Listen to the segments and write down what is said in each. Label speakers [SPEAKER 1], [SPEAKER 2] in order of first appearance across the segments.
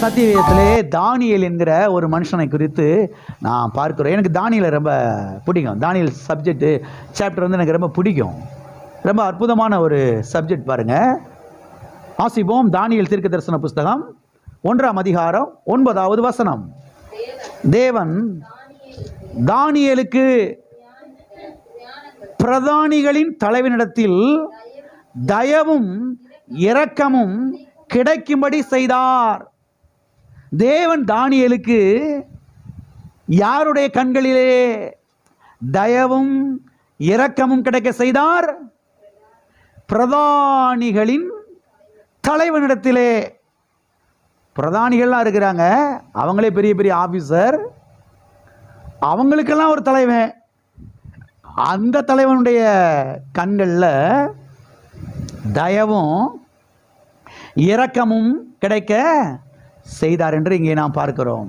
[SPEAKER 1] சத்தியவேதத்திலே தானியேல் என்கிற ஒரு மனுஷனை குறித்து நான் பார்க்கிறோம். எனக்கு தானியேலை ரொம்ப பிடிக்கும். தானியேல் சப்ஜெக்ட் சாப்டர் வந்து எனக்கு ரொம்ப பிடிக்கும். ரொம்ப அற்புதமான ஒரு சப்ஜெக்ட் பாருங்க. வாசிப்போம். தானியேல் தீர்க்க தரிசன புஸ்தகம் 1ஆம் அதிகாரம் 9வது வசனம். தேவன் தானியேலுக்கு பிரதானிகளின் தலைவனிடத்தில் தயவும் இரக்கமும் கிடைக்கும்படி செய்தார். தேவன் தானியேலுக்கு யாருடைய கண்களிலே தயவும் இரக்கமும் கிடைக்க செய்தார்? பிரதானிகளின் தலைவனிடத்திலே. பிரதானிகள்லாம் இருக்கிறாங்க, அவங்களே பெரிய பெரிய ஆபீசர், அவங்களுக்கெல்லாம் ஒரு தலைவன். அந்த தலைவனுடைய கண்களில் தயவும் இரக்கமும் கிடைக்க செய்தார் என்று இங்கே நாம் பார்க்கிறோம்.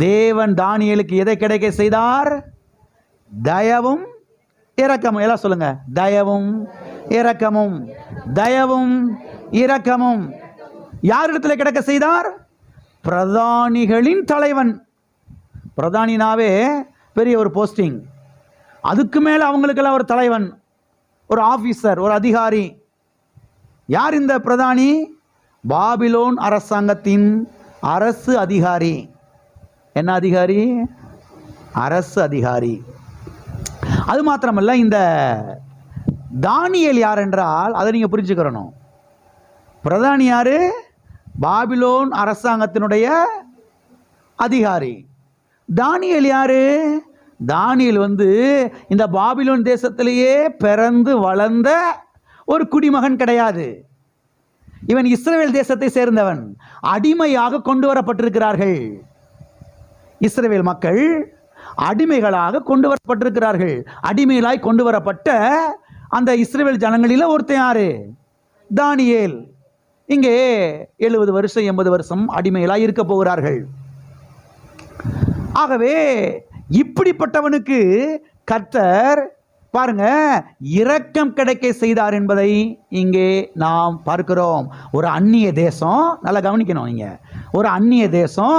[SPEAKER 1] தேவன் தானியேலுக்கு எதை கிடைக்க செய்தார்? தயவும் இரக்கமும். எல்லாம் சொல்லுங்க. தயவும் இரக்கமும், தயவும் இரக்கமும். யாரிடத்துல கிடைக்க செய்தார்? பிரதானிகளின் தலைவன். பிரதானினாவே பெரிய ஒரு போஸ்டிங். அதுக்கு மேல அவங்களுக்கெல்லாம் ஒரு தலைவன், ஒரு ஆபீசர், ஒரு அதிகாரி. யார் இந்த பிரதானி? பாபிலோன் அரசாங்கத்தின் அரசு அதிகாரி. என்ன அதிகாரி? அரசு அதிகாரி. அது மாத்திரமல்ல, இந்த தானியேல் யார் என்றால் அதை நீங்க புரிஞ்சுக்கிறணும். பிரதானி யாரு? பாபிலோன் அரசாங்கத்தினுடைய அதிகாரி. தானியேல் யாரு? தானியேல் வந்து இந்த பாபிலோன் தேசத்திலேயே பிறந்து வளர்ந்த ஒரு குடிமகன் கிடையாது. இவன் இஸ்ரவேல் தேசத்தை சேர்ந்தவன். அடிமையாக கொண்டு வரப்பட்டிருக்கிறார்கள். இஸ்ரவேல் மக்கள் அடிமைகளாக கொண்டு வரப்பட்டிருக்கிறார்கள். அடிமைகளாய் கொண்டு வரப்பட்ட அந்த இஸ்ரவேல் ஜனங்களில் ஒருத்தன் யாரு? தானியேல். இங்கே 70 வருஷம் 80 வருஷம் அடிமைகளாய் இருக்க போகிறார்கள். ஆகவே இப்படிப்பட்டவனுக்கு கர்த்தர் பாருங்க இரக்கம் கிடைக்க செய்தார் என்பதை இங்கே நாம் பார்க்கிறோம். ஒரு அந்நிய தேசம், நல்லா கவனிக்கணும் நீங்க. ஒரு அந்நிய தேசம்,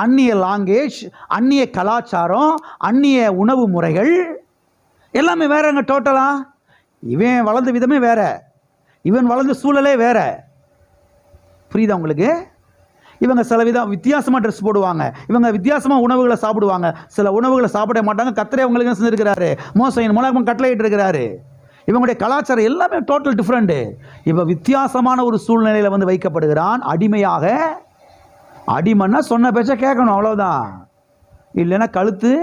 [SPEAKER 1] அந்நிய லாங்குவேஜ், அந்நிய கலாச்சாரம், அந்நிய உணவு முறைகள் எல்லாமே வேறங்க. டோட்டலா இவன் வளர்ந்த விதமே வேற, இவன் வளர்ந்த சூழலே வேற. புரியுதா உங்களுக்கு? இவங்க சில வித்தியாசமாக ட்ரெஸ் போடுவாங்க, இவங்க வித்தியாசமாக உணவுகளை சாப்பிடுவாங்க, சில உணவுகளை சாப்பிட மாட்டாங்க. கர்த்தரே அவங்களுக்கு என்ன செஞ்சிருக்கிறாரு? மோசையின் மூலம் கட்டளையிட்டு இருக்கிறாரு. இவங்களுடைய கலாச்சாரம் எல்லாமே டோட்டல் டிஃப்ரெண்ட்டு. இவன் வித்தியாசமான ஒரு சூழ்நிலையில் வந்து வைக்கப்படுகிறான் அடிமையாக. அடிமைன்னா சொன்ன பேச்ச கேட்கணும், அவ்வளோதான். இல்லைன்னா கழுத்து,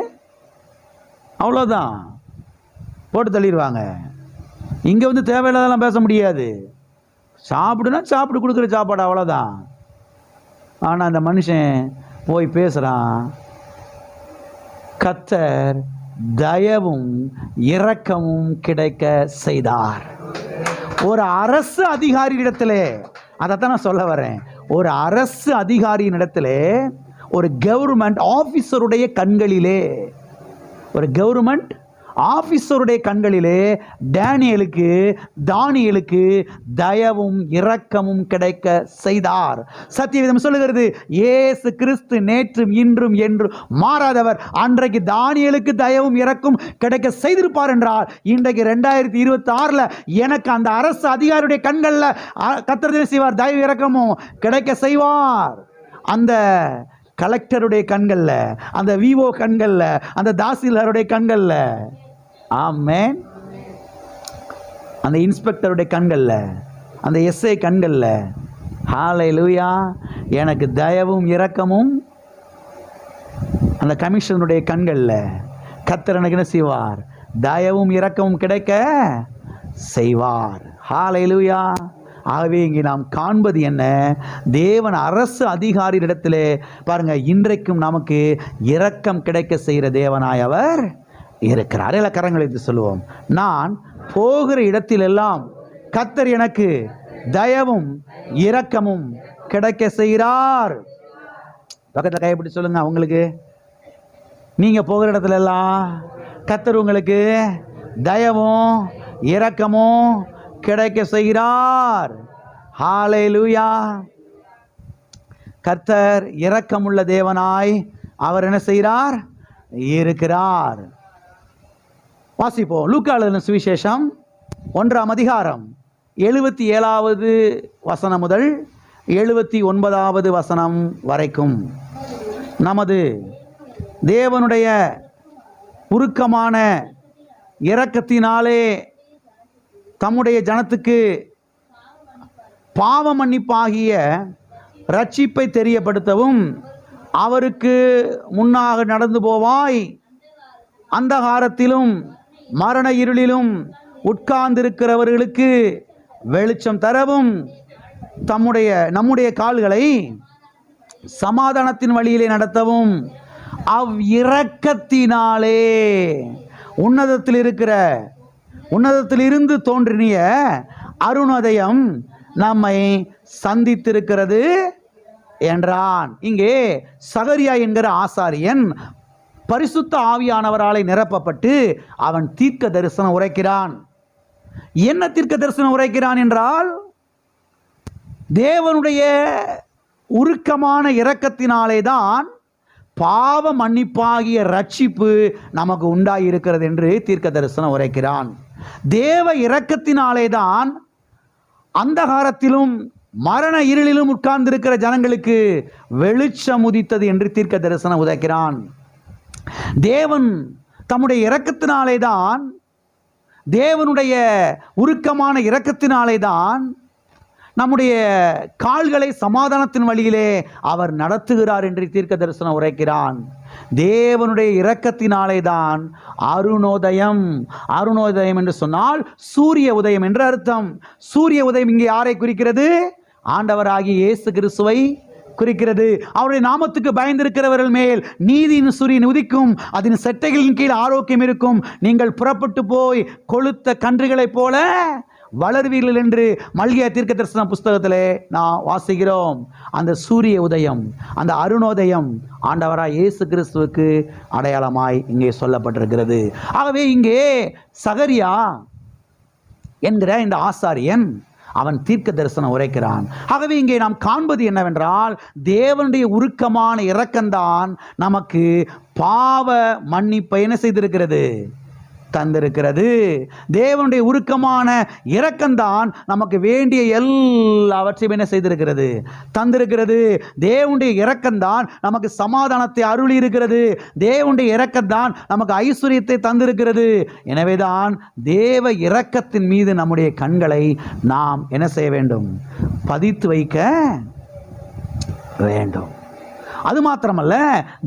[SPEAKER 1] அவ்வளோதான், போட்டு தள்ளிடுவாங்க. இங்கே வந்து தேவையில்லாதெல்லாம் பேச முடியாது. சாப்பிடுனா சாப்பிட்டு கொடுக்குற சாப்பாடு, அவ்வளோதான். ஆனால் அந்த மனுஷன் போய் பேசுகிறான். கர்த்தர் தயவும் இரக்கமும் கிடைக்க செய்தார். ஒரு அரசு அதிகாரியிடத்திலே, அதைத்தான் நான் சொல்ல வரேன். ஒரு அரசு அதிகாரியின் இடத்திலே, ஒரு கவர்மெண்ட் ஆபீசருடைய கண்களிலே, ஒரு கவர்மெண்ட் ஆபீசருடைய கண்களிலே தானியேலுக்கு தயவும் இரக்கமும் கிடைக்க செய்தார். சத்தியவேதம் சொல்லுகிறது, இயேசு கிறிஸ்து நேற்றும் இன்றும் என்றும் மாறாதவர். அன்றைக்கு தானியேலுக்கு தயவும் இரக்கம் கிடைக்க செய்திருப்பார் என்றால், இன்றைக்கு 2026 எனக்கு அந்த அரசு அதிகாரியுடைய கண்களில் கர்த்தர் செய்வார், தயவு இரக்கமும் கிடைக்க செய்வார். அந்த கலெக்டருடைய கண்களில், அந்த விஓ கண்களில், அந்த தாசில்தாருடைய கண்களில், ஆமென், அந்த இன்ஸ்பெக்டருடைய கண்களில், அந்த எஸ்ஐ கண்களில், ஹல்லேலூயா, எனக்கு தயவும் இரக்கமும், அந்த கமிஷனருடைய கண்களில் கர்த்தர் எனக்கு என்ன செய்வார்? தயவும் இரக்கமும் கிடைக்க செய்வார். ஹல்லேலூயா. ஆகவே இங்கே நாம் காண்பது என்ன? தேவன் அரசு அதிகாரியிடத்திலே பாருங்க, இன்றைக்கும் நமக்கு இரக்கம் கிடைக்க செய்கிற தேவனாய் அவர் இருக்கிறார். எல்லா கரங்களை சொல்லுவோம். நான் போகிற இடத்திலெல்லாம் கர்த்தர் எனக்கு தயவும் இரக்கமும் கிடைக்க செய்கிறார். பக்கத்தில் கைப்பிடி சொல்லுங்க. உங்களுக்கு நீங்க போகிற இடத்துல எல்லாம் கர்த்தர் உங்களுக்கு தயவும் இரக்கமும் கிடைக்க செய்கிறார். ஹல்லேலூயா. கர்த்தர் இரக்கமுள்ள தேவனாய் அவர் என்ன செய்கிறார்? இருக்கிறார். வாசிப்போம். லூக்கா எழுதின சுவிசேஷம் 1ஆம் அதிகாரம் 77வது வசனம் முதல் 79வது வசனம் வரைக்கும். நமது தேவனுடைய உருக்கமான இரக்கத்தினாலே தம்முடைய ஜனத்துக்கு பாவ மன்னிப்பாகிய ரட்சிப்பை தெரியப்படுத்தவும், அவருக்கு முன்னாக நடந்து போவாய் அந்தகாரத்திலும் மரண இருளிலும் உட்கார்ந்திருக்கிறவர்களுக்கு வெளிச்சம் தரவும், நம்முடைய கால்களை சமாதானத்தின் வழியிலே நடத்தவும், இரக்கத்தினாலே உன்னதத்திலிருந்து தோன்றிய அருணோதயம் நம்மை சந்தித்திருக்கிறது என்றான். இங்கே சகரியா என்கிற ஆசாரியன் பரிசுத்த ஆவியானவராலே நிரப்பப்பட்டு அவன் தீர்க்க தரிசனம் உரைக்கிறான். என்ன தீர்க்க தரிசனம் உரைக்கிறான் என்றால், தேவனுடைய உருக்கமான இரக்கத்தினாலே தான் பாவ மன்னிப்பாகிய ரட்சிப்பு நமக்கு உண்டாயிருக்கிறது என்று தீர்க்க தரிசனம் உரைக்கிறான். தேவ இரக்கத்தினாலே தான் அந்தகாரத்திலும் மரண இருளிலும் உட்கார்ந்திருக்கிற ஜனங்களுக்கு வெளிச்சம் உதித்தது என்று தீர்க்க தரிசனம் உரைக்கிறான். தேவன் தம்முடைய இரக்கத்தினாலே தான், தேவனுடைய உருக்கமான இரக்கத்தினாலே தான் நம்முடைய கால்களை சமாதானத்தின் வழியிலே அவர் நடத்துகிறார் என்று தீர்க்க தரிசனம் உரைக்கிறான். தேவனுடைய இரக்கத்தினாலே தான் அருணோதயம் என்று சொன்னால் சூரிய உதயம் என்று அர்த்தம். சூரிய உதயம் இங்கே யாரை குறிக்கிறது? ஆண்டவராகிய இயேசு கிறிஸ்துவை குறிக்கிறது. அவருடைய நாமத்துக்கு பயந்திருக்கிறவர்கள் மேல் நீதியின் சூரியன் உதிக்கும், அதன் செட்டைகளின் கீழ் ஆரோக்கியம் இருக்கும், நீங்கள் புறப்பட்டு போய் கொழுத்த கன்றுகளைப் போல வளர்வீர்கள் என்று மல்கியா தீர்க்க தரிசன புஸ்தகத்திலே நாம் வாசிக்கிறோம். அந்த சூரிய உதயம், அந்த அருணோதயம் ஆண்டவராய் இயேசு கிறிஸ்துவுக்கு அடையாளமாய் இங்கே சொல்லப்பட்டிருக்கிறது. ஆகவே இங்கே சகரியா என்கிற இந்த ஆசாரியன் அவன் தீர்க்க தரிசனம் உரைக்கிறான். ஆகவே இங்கே நாம் காண்பது என்னவென்றால், தேவனுடைய உருக்கமான இரக்கம்தான் நமக்கு பாவ மன்னிப்பை என்ன செய்திருக்கிறது? தந்திருக்கிறது. தேவனுடைய உருக்கமான இரக்கம்தான் நமக்கு வேண்டிய எல்லாவற்றையும் என்ன செய்திருக்கிறது? தந்திருக்கிறது. தேவனுடைய இரக்கம்தான் நமக்கு சமாதானத்தை அருளி இருக்கிறது. தேவனுடைய இரக்கம்தான் நமக்கு ஐஸ்வர்யத்தை தந்திருக்கிறது. எனவேதான் தேவ இரக்கத்தின் மீது நம்முடைய கண்களை நாம் என்ன செய்ய வேண்டும்? பதித்து வைக்க வேண்டும். அது மாத்திரமல்ல,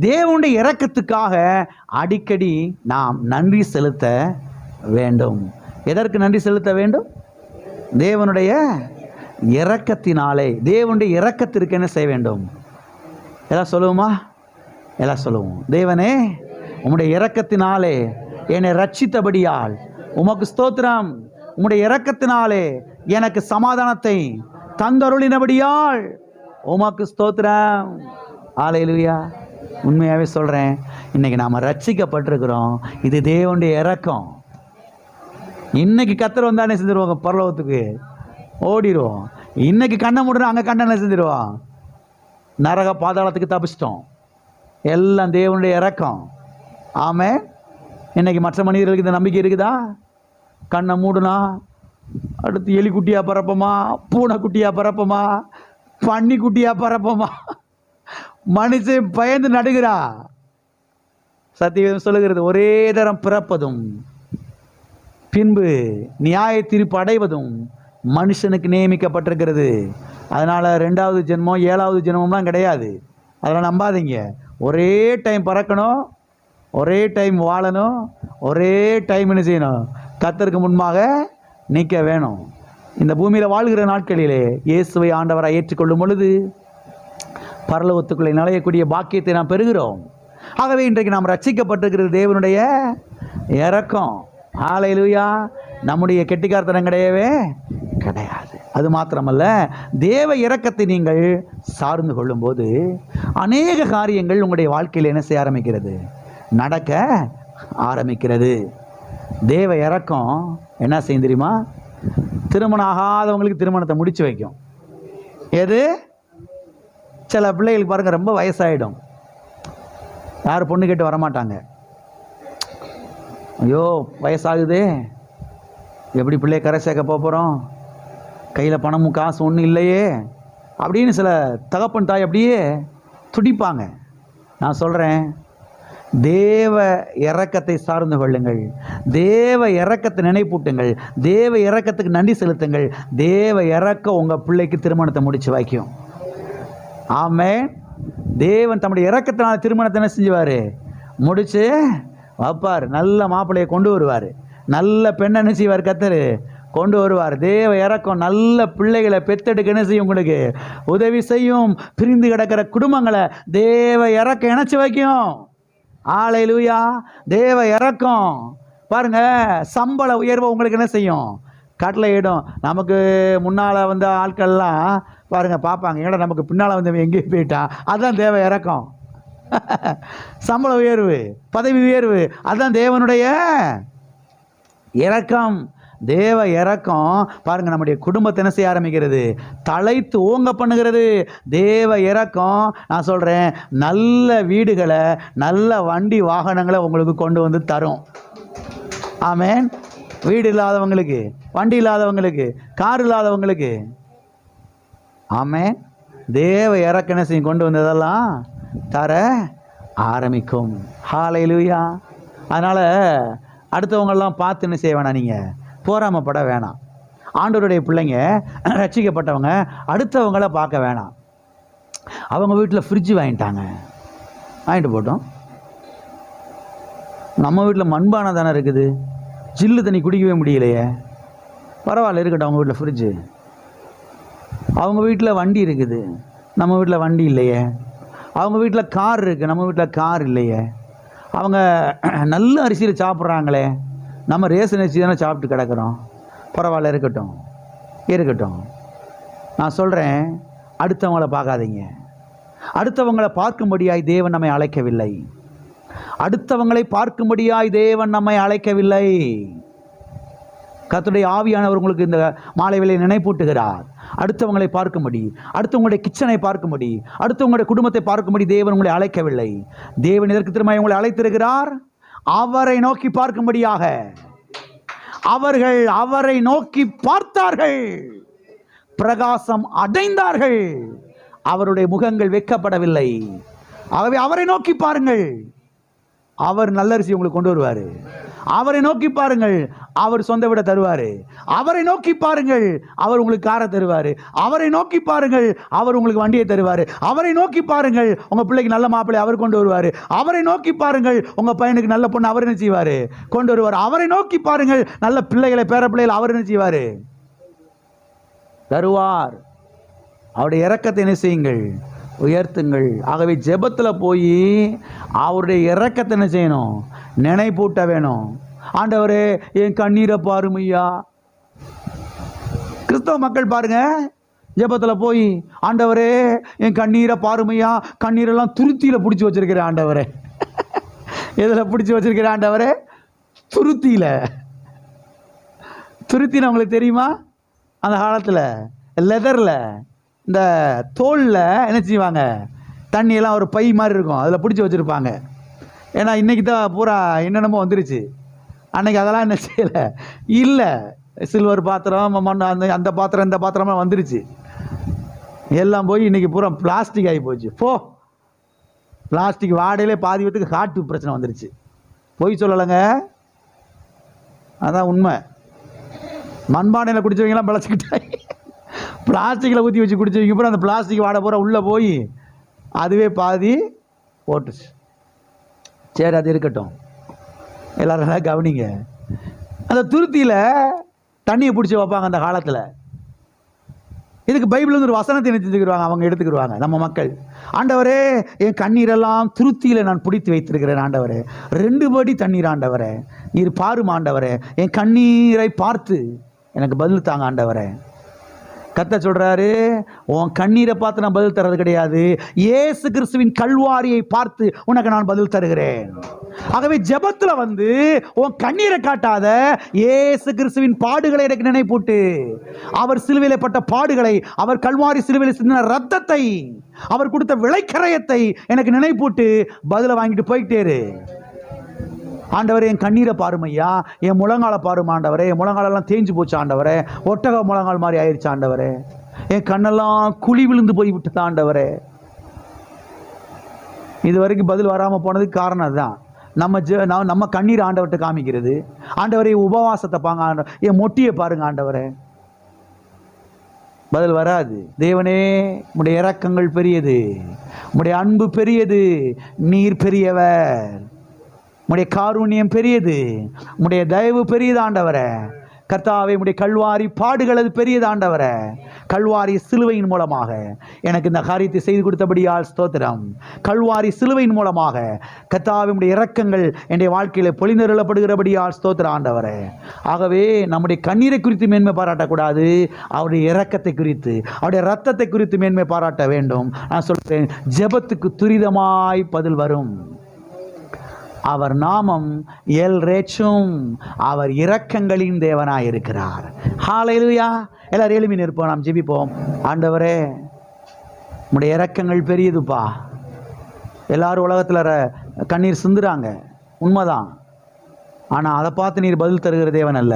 [SPEAKER 1] தேவனுடைய இரக்கத்துக்காக அடிக்கடி நாம் நன்றி செலுத்த வேண்டும். எதற்கு நன்றி செலுத்த வேண்டும்? தேவனுடைய இரக்கத்தினாலே. தேவனுடைய இரக்கத்திற்கு என்ன செய்ய வேண்டும்? எல்லாம் சொல்லுவோமா? எல்லாம் சொல்லுவோம். தேவனே, உம்முடைய இரக்கத்தினாலே என்னை ரட்சித்தபடியால் உமக்கு ஸ்தோத்திரம். உம்முடைய இரக்கத்தினாலே எனக்கு சமாதானத்தை தந்தருளினபடியால் உமக்கு ஸ்தோத்திரம். ஹல்லேலூயா. உண்மையாகவே சொல்கிறேன், இன்றைக்கி நாம் ரட்சிக்கப்பட்டிருக்கிறோம். இது தேவனுடைய இரக்கம். இன்னைக்கு கர்த்தர் வந்தானே செஞ்சிருவாங்க, பரலோகத்துக்கு ஓடிடுவோம். இன்னைக்கு கண்ணை மூடுறோம், அங்கே கண்ணை செஞ்சிருவோம். நரக பாதாளத்துக்கு தப்பிச்சிட்டோம். எல்லாம் தேவனுடைய இரக்கம். ஆமே. இன்னைக்கு மற்ற மனிதர்களுக்கு இந்த நம்பிக்கை இருக்குதா? கண்ணை மூடுனா அடுத்து எலி குட்டியாக பறப்போமா, பூனை குட்டியாக பறப்போமா, பன்னி குட்டியாக பறப்போமா? மனுஷன் பயந்து நடுகிறா. சத்தியம் சொல்லுகிறது, ஒரே தரம் பிறப்பதும் பின்பு நியாய தீர்ப்பு அடைவதும் மனுஷனுக்கு நியமிக்கப்பட்டிருக்கிறது. அதனால் 2வது ஜென்மம் 7வது ஜென்மம்லாம் கிடையாது. அதெல்லாம் நம்பாதீங்க. ஒரே டைம் பறக்கணும், ஒரே டைம் வாழணும், ஒரே டைம் என்ன செய்யணும்? கர்த்தருக்கு முன்பாக நிற்க வேணும். இந்த பூமியில் வாழ்கிற நாட்களிலே இயேசுவை ஆண்டவராக ஏற்றுக்கொள்ளும் பொழுது பரலோகத்துக்குள்ளே நுழையக்கூடிய பாக்கியத்தை நாம் பெறுகிறோம். ஆகவே இன்றைக்கு நாம் ரட்சிக்கப்பட்டிருக்கிறது தேவனுடைய இரக்கம். ஹல்லேலூயா. நம்முடைய கெட்டிக்காரத்தனம் கிடையவே கிடையாது. அது மாத்திரமல்ல, தேவ இரக்கத்தை நீங்கள் சார்ந்து கொள்ளும்போது அநேக காரியங்கள் உங்களுடைய வாழ்க்கையில் என்ன செய்ய ஆரம்பிக்கிறது? நடக்க ஆரம்பிக்கிறது. தேவ இரக்கம் என்ன செய்யும் தெரியுமா? திருமணம் ஆகாதவங்களுக்கு திருமணத்தை முடிச்சு வைக்கும். எது? சில பிள்ளைகளுக்கு பாருங்கள் ரொம்ப வயசாகிடும், யாரும் பொண்ணு கேட்டு வரமாட்டாங்க. ஐயோ வயசாகுதே, எப்படி பிள்ளைய கரை சேர்க்க போகிறோம், கையில் பணமும் காசு ஒன்றும் இல்லையே அப்படின்னு சில தகப்பன் தாய் அப்படியே துடிப்பாங்க. நான் சொல்கிறேன், தேவ இரக்கத்தை சார்ந்து கொள்ளுங்கள், தேவ இரக்கத்தை நினைப்பூட்டுங்கள், தேவ இரக்கத்துக்கு நன்றி செலுத்துங்கள். தேவ இரக்கம் உங்கள் பிள்ளைக்கு திருமணத்தை முடித்து வைக்கும். ஆமென். தேவன் தம்முடைய இரக்கத்தினால திருமணத்தை என்ன செஞ்சுவார், முடித்து வைப்பார். நல்ல மாப்பிள்ளையை கொண்டு வருவார், நல்ல பெண்ணை என்ன செய்வார், கர்த்தர் கொண்டு வருவார். தேவ இரக்கம் நல்ல பிள்ளைகளை பெத்தெடுக்க என்ன செய்யும், உங்களுக்கு உதவி செய்யும். பிரிந்து கிடக்கிற குடும்பங்களை தேவ இரக்கம் இணைச்சி வைக்கும். ஹல்லேலூயா. தேவ இரக்கம் பாருங்க, சம்பள உயர்வை உங்களுக்கு என்ன செய்யும், கட்டளையிடும். நமக்கு முன்னால் வந்த ஆட்கள்லாம் பாருங்க பார்ப்பாங்க, ஏன்னா நமக்கு பின்னால் வந்தவன் எங்கேயும் போயிட்டான். அதுதான் தேவ இரக்கம். சம்பள உயர்வு, பதவி உயர்வு, அதுதான் தேவனுடைய இரக்கம். தேவ இரக்கம் பாருங்க நம்முடைய குடும்பத்தை என்ன செய்ய ஆரம்பிக்கிறது, தலைத்து ஓங்க பண்ணுகிறது. தேவ இரக்கம் நான் சொல்கிறேன், நல்ல வீடுகளை நல்ல வண்டி வாகனங்களை உங்களுக்கு கொண்டு வந்து தரும். ஆமென். வீடு இல்லாதவங்களுக்கு, வண்டி இல்லாதவங்களுக்கு, கார் இல்லாதவங்களுக்கு, ஆமென், தேவ இரக்கம் என்ன செய்யும், கொண்டு வந்ததெல்லாம் தர ஆரம்பிக்கும். ஹல்லேலூயா. அதனால் அடுத்தவங்கெல்லாம் பார்த்து என்ன செய்ய வேணாம், நீங்கள் போராமப்பட வேணாம். ஆண்டவருடைய பிள்ளைங்க ரட்சிக்கப்பட்டவங்க அடுத்தவங்கள பார்க்க வேணாம். அவங்க வீட்டில் ஃப்ரிட்ஜு வாங்கிட்டு போட்டோம். நம்ம வீட்டில் மண்பானை தானே இருக்குது, ஜில்லு தண்ணி குடிக்கவே முடியலையே, பரவாயில்ல இருக்கட்டும். அவங்க வீட்டில் ஃப்ரிட்ஜு, அவங்க வீட்டில் வண்டி இருக்குது, நம்ம வீட்டில் வண்டி இல்லையே. அவங்க வீட்டில் கார் இருக்குது, நம்ம வீட்டில் கார் இல்லையே. அவங்க நல்ல அரிசியில் சாப்பிட்றாங்களே, நம்ம ரேஷன் அரிசி தானே சாப்பிட்டு கிடக்கிறோம். பரவாயில்ல இருக்கட்டும், இருக்கட்டும். நான் சொல்கிறேன், அடுத்தவங்களை பார்க்காதீங்க. அடுத்தவங்களை பார்க்கும்படியாய் தேவன் நம்மை அழைக்கவில்லை. அடுத்தவங்களை பார்க்கும்படியாய் தேவன் நம்மை அழைக்கவில்லை. கர்த்தருடைய ஆவியானவர் உங்களுக்கு இந்த மாலை வேளையை நினைப்பூட்டுகிறார். அடுத்தவங்களை பார்க்கும்படி, அடுத்தவங்களுடைய கிச்சனை பார்க்கும்படி, அடுத்தவங்களுடைய குடும்பத்தை பார்க்கும்படி தேவன் உங்களை அழைக்கவில்லை. தேவன் இதற்கு திரும்ப உங்களை அழைத்திருக்கிறார், அவரை நோக்கி பார்க்கும்படியாக. அவர்கள் அவரை நோக்கி பார்த்தார்கள், பிரகாசம் அடைந்தார்கள், அவருடைய முகங்கள் வெட்கப்படவில்லை. ஆகவே அவரை நோக்கி பாருங்கள், அவர் நல்லரிசி உங்களுக்கு கொண்டு வருவார். அவரை நோக்கி பாருங்கள், அவர் சொந்த விட தருவார். அவரை நோக்கி பாருங்கள், அவர் உங்களுக்கு காரை தருவார். அவரை நோக்கி பாருங்கள், அவர் உங்களுக்கு வண்டியை தருவார். அவரை நோக்கி பாருங்கள், உங்கள் பிள்ளைக்கு நல்ல மாப்பிள்ளை அவர் கொண்டு வருவார். அவரை நோக்கி பாருங்கள், உங்கள் பையனுக்கு நல்ல பொண்ணு அவர் என்ன செய்வார், கொண்டு வருவார். அவரை நோக்கி பாருங்கள், நல்ல பிள்ளைகளை பேர பிள்ளைகளை அவர் என்ன செய்வார், தருவார். அவருடைய இரக்கத்தை என்ன செய்யுங்கள், உயர்த்துங்கள். ஆகவே ஜெபத்தில் போய் அவருடைய இரக்கத்தை என்ன செய்யணும், நினைப்பூட்ட வேணும். ஆண்டவரே என் கண்ணீரை பாருமையா. கிறிஸ்தவ மக்கள் பாருங்க, ஜெபத்தில் போய் ஆண்டவரே என் கண்ணீரை பாருமையா, கண்ணீரெல்லாம் துருத்தியில் பிடிச்சி வச்சிருக்கிறேன் ஆண்டவரே. எதில் பிடிச்சி வச்சிருக்கிறேன் ஆண்டவரே, துருத்தியில். துருத்தின்னு உங்களுக்கு தெரியுமா, அந்த காலத்தில் லெதரில், இந்த தோலில் என்ன செய்வாங்க, தண்ணியெல்லாம் ஒரு பை மாதிரி இருக்கும், அதில் பிடிச்சி வச்சுருப்பாங்க. ஏன்னா இன்றைக்கி தான் பூரா என்னென்னமோ வந்துருச்சு. அன்றைக்கி அதெல்லாம் என்ன செய்யலை, இல்லை. சில்வர் பாத்திரம், மண், அந்த பாத்திரம் இந்த பாத்திரமாக வந்துருச்சு. எல்லாம் போய் இன்றைக்கி பூரா பிளாஸ்டிக் ஆகி போச்சு. பிளாஸ்டிக் வாடையிலே பாதி பேத்துக்கு ஹார்ட் பிரச்சனை வந்துருச்சு. போய் சொல்லலைங்க, அதான் உண்மை. மண்பானையில் குடிச்சவங்கலாம் பிழைச்சிக்கிட்டாங்க. பிளாஸ்டிக்கில் ஊற்றி வச்சு குடிச்சவங்க பூரா அந்த பிளாஸ்டிக் வாடை பூரா உள்ளே போய் அதுவே பாதி போட்டுச்சு. சரி, அது இருக்கட்டும், எல்லோரும் நல்லா கவனிங்க. அந்த துருத்தியில் தண்ணியை பிடிச்சி வைப்பாங்க அந்த காலத்தில். இதுக்கு பைபிள் ஒரு வசனத்தை நிறுத்திக்கிடுவாங்க, அவங்க எடுத்துக்கிடுவாங்க நம்ம மக்கள். ஆண்டவரே என் கண்ணீரெல்லாம் துருத்தியில் நான் பிடித்து வைத்திருக்கிறேன் ஆண்டவரே, 2 படி தண்ணீர் ஆண்டவரே, நீர் பாரும் ஆண்டவரே, என் கண்ணீரை பார்த்து எனக்கு பதில் தாங்க ஆண்டவரே. கர்த்தர் சொல்றாரு, உன் கண்ணீரை பார்த்து நான் பதில் தர்றது கிடையாது, இயேசு கிறிஸ்துவின் கல்வாரியை பார்த்து உனக்கு நான் பதில் தருகிறேன். ஆகவே ஜெபத்துல உன் கண்ணீரை காட்டாத, இயேசு கிறிஸ்துவின் பாடுகளை எனக்கு நினைப்பூட்டு. அவர் சிலுவையிலே பட்ட பாடுகளை, அவர் கல்வாரி சிலுவையில் சிந்தின ரத்தத்தை, அவர் கொடுத்த விளைக்கரையத்தை எனக்கு நினைப்பூட்டு. பதிலை வாங்கிட்டு போய்கிட்டே இரு. ஆண்டவரே, என் கண்ணீரை பாருமையா, என் முழங்காலை பாருமா ஆண்டவரே, என் முழங்காலெல்லாம் தேஞ்சு போச்சு ஆண்டவரே, ஒட்டக முழங்கால் மாதிரி ஆயிடுச்சு ஆண்டவரே, என் கண்ணெல்லாம் குழி விழுந்து போய் விட்டது ஆண்டவரே. இது வரைக்கும் பதில் வராமல் போனதுக்கு காரணம் அதுதான். நம்ம கண்ணீர் ஆண்டவர்கிட்ட காமிக்கிறது. ஆண்டவரே, உபவாசத்தை பாங்க, என் மொட்டியை பாருங்க ஆண்டவரே, பதில் வராது. தேவனே, உம்முடைய இரக்கங்கள் பெரியது, உம்முடைய அன்பு பெரியது, நீர் பெரியவர், உம்முடைய காருண்யம் பெரியது, உம்முடைய தயவு பெரியது ஆண்டவரே. கர்த்தாவே, உம்முடைய கல்வாரி பாடுகள் அது பெரியது ஆண்டவரே. கல்வாரி சிலுவையின் மூலமாக எனக்கு இந்த காரியத்தை செய்து கொடுத்தபடியால் ஸ்தோத்திரம். கல்வாரி சிலுவையின் மூலமாக கர்த்தாவே, உம்முடைய இரக்கங்கள் என்னுடைய வாழ்க்கையில பொழிந்தருளப்படுகிறபடியால் ஸ்தோத்திரம் ஆண்டவரே. ஆகவே நம்முடைய கண்ணீரை குறித்து மேன்மை பாராட்டக்கூடாது, அவருடைய இரக்கத்தை குறித்து, அவருடைய இரத்தத்தை குறித்து மேன்மை பாராட்ட வேண்டும். நான் சொல்றேன், ஜெபத்துக்கு துரிதமாய் பதில் வரும். அவர் நாமம் எல் ரேச்சும், அவர் இரக்கங்களின் தேவனாய் இருக்கிறார். ஹல்லேலூயா. எல்லாரும் எழுப்பி நிற்போம், நாம் ஜெபிப்போம். ஆண்டவரே, உம்முடைய இரக்கங்கள் பெரியதுப்பா. எல்லாரும் உலகத்தில் கண்ணீர் சிந்துறாங்க, உண்மைதான். ஆனால் அதை பார்த்து நீர் பதில் தருகிற தேவன் அல்ல.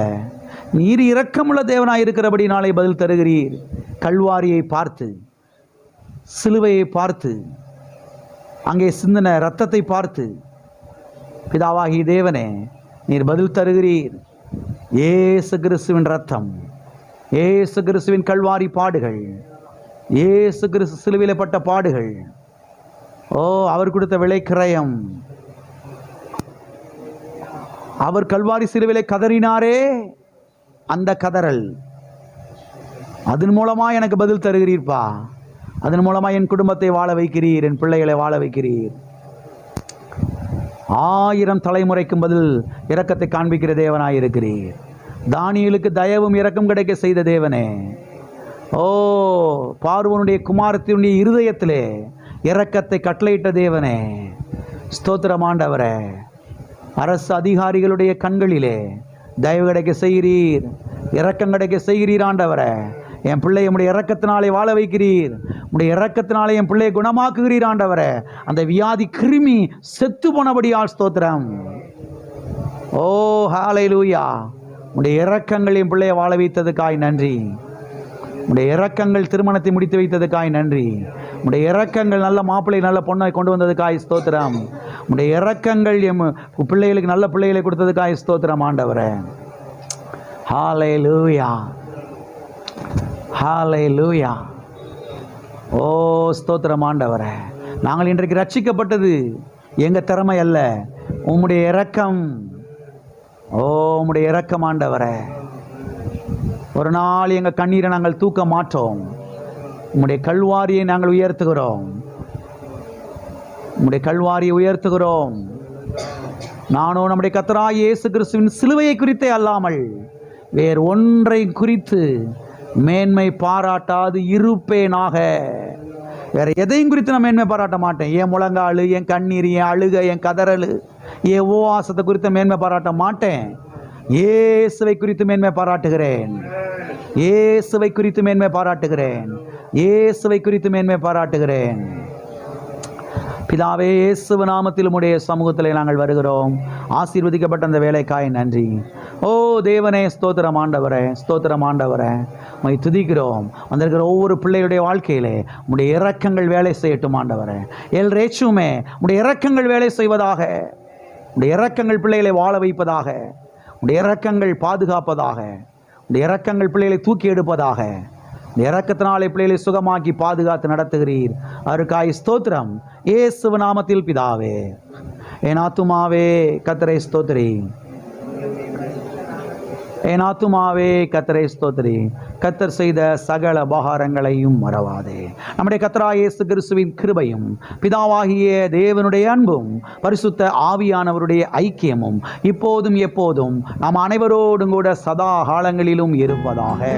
[SPEAKER 1] நீர் இரக்கமுள்ள தேவனாய் இருக்கிறபடி நாளை பதில் தருகிறீர். கல்வாரியை பார்த்து, சிலுவையை பார்த்து, அங்கே சிந்தின இரத்தத்தை பார்த்து பிதாவாகிய தேவனே, நீர் பதில் தருகிறீர். இயேசு கிறிஸ்துவின் ரத்தம், இயேசு கிறிஸ்துவின் கல்வாரி பாடுகள், இயேசு கிறிஸ்து சிலுவையிலே பட்ட பாடுகள், அவர் கொடுத்த விளைக்கிரயம், அவர் கல்வாரி சிலுவையிலே கதறினாரே, அந்த கதறல், அதன் மூலமா எனக்கு பதில் தருகிறீர்ப்பா. அதன் மூலமா என் குடும்பத்தை வாழ வைக்கிறீர், என் பிள்ளைகளை வாழ வைக்கிறீர். 1000 தலைமுறைக்கும் பதில் இரக்கத்தை காண்பிக்கிற தேவனாய் இருக்கிறீர். தானியேலுக்கு தயவும் இரக்கம் கிடைக்க செய்த தேவனே, பார்வோனுடைய குமாரத்தினுடைய இருதயத்திலே இரக்கத்தை கட்டளையிட்ட தேவனே, ஸ்தோத்திரம் ஆண்டவரே. அரசு அதிகாரிகளுடைய கண்களிலே தயவு கிடைக்க செய்கிறீர், இரக்கம் கிடைக்க செய்கிறீர் ஆண்டவரே. என் பிள்ளை உம்முடைய இரக்கத்தினாலே வாழ வைக்கிறீர், உம்முடைய இரக்கத்தினாலே என் பிள்ளையை குணமாக்குகிறீர் ஆண்டவரே. அந்த வியாதி கிருமி செத்து போனபடியால் ஸ்தோத்திரம். ஹல்லேலூயா. உம்முடைய இரக்கங்கள் என் பிள்ளையை வாழ வைத்ததுக்காய் நன்றி. உம்முடைய இரக்கங்கள் திருமணத்தை முடித்து வைத்ததுக்காய் நன்றி. உம்முடைய இரக்கங்கள் நல்ல மாப்பிள்ளை நல்ல பொண்ணை கொண்டு வந்ததுக்காய் ஸ்தோத்திரம். உம்முடைய இரக்கங்கள் என் பிள்ளைகளுக்கு நல்ல பிள்ளைகளை கொடுத்ததுக்காய் ஸ்தோத்திரம் ஆண்டவரே. ஹல்லேலூயா, ஹல்லேலூயா. ஸ்தோத்திரம் ஆண்டவரே. நாங்கள் இன்றைக்கு ரட்சிக்கப்பட்டது எங்கள் திறமை அல்ல, உம்முடைய இரக்கம். உம்முடைய இரக்கம் ஆண்டவரே. ஒரு நாள் எங்கள் கண்ணீரை நாங்கள் தூக்க மாட்டோம். உம்முடைய கல்வாரியை நாங்கள் உயர்த்துகிறோம், உம்முடைய கல்வாரியை உயர்த்துகிறோம். நானும் நம்முடைய கர்த்தராகிய இயேசு கிறிஸ்துவின் சிலுவையை குறித்தே அல்லாமல் வேறு ஒன்றை குறித்து மேன்மை பாராட்டாது இருப்பேனாக. வேற எதையும் குறித்து நான் மேன்மை பாராட்ட மாட்டேன். என் முழங்காலு, என் கண்ணீர், என் அழுக, என் கதறல், என் உபவாசத்தை குறித்து மேன்மை பாராட்ட மாட்டேன். இயேசுவை குறித்து மேன்மை பாராட்டுகிறேன், இயேசுவை குறித்து மேன்மை பாராட்டுகிறேன், இயேசுவை குறித்து மேன்மை பாராட்டுகிறேன். பிதாவே, இயேசு நாமத்தில் உம்முடைய சமூகத்தில் நாங்கள் வருகிறோம். ஆசீர்வதிக்கப்பட்ட அந்த வேலைக்காய் நன்றி. தேவனே, ஸ்தோத்திரம் ஆண்டவரே, ஸ்தோத்திரம் ஆண்டவரே. உம்மை துதிக்கிறோம். வந்திருக்கிற ஒவ்வொரு பிள்ளையுடைய வாழ்க்கையிலே உம்முடைய இரக்கங்கள் வேலை செய்யட்டும் ஆண்டவரே. எல் ரேச்சுமே, உம்முடைய இரக்கங்கள் வேலை செய்வதாக, உம்முடைய இரக்கங்கள் பிள்ளைகளை வாழ வைப்பதாக, உம்முடைய இரக்கங்கள் பாதுகாப்பதாக, உம்முடைய இரக்கங்கள் பிள்ளைகளை தூக்கி எடுப்பதாக. இந்த இரக்கத்தினாலே பிள்ளைகளை சுகமாக்கி பாதுகாத்து நடத்துகிறீர். அதற்காய் ஸ்தோத்திரம். இயேசு நாமத்தில் பிதாவே. என் ஆத்துமாவே கர்த்தரை ஸ்தோத்திரி, என் ஆத்துமாவே கர்த்தரை ஸ்தோத்திரி. கர்த்தர் செய்த சகல உபகாரங்களையும் மறவாதே. நம்முடைய கர்த்தராகிய இயேசு கிறிஸ்துவின் கிருபையும் பிதாவாகிய தேவனுடைய அன்பும் பரிசுத்த ஆவியானவருடைய ஐக்கியமும் இப்போதும் எப்போதும் நாம் அனைவரோடும் கூட சதா காலங்களிலும் இருப்பதாக.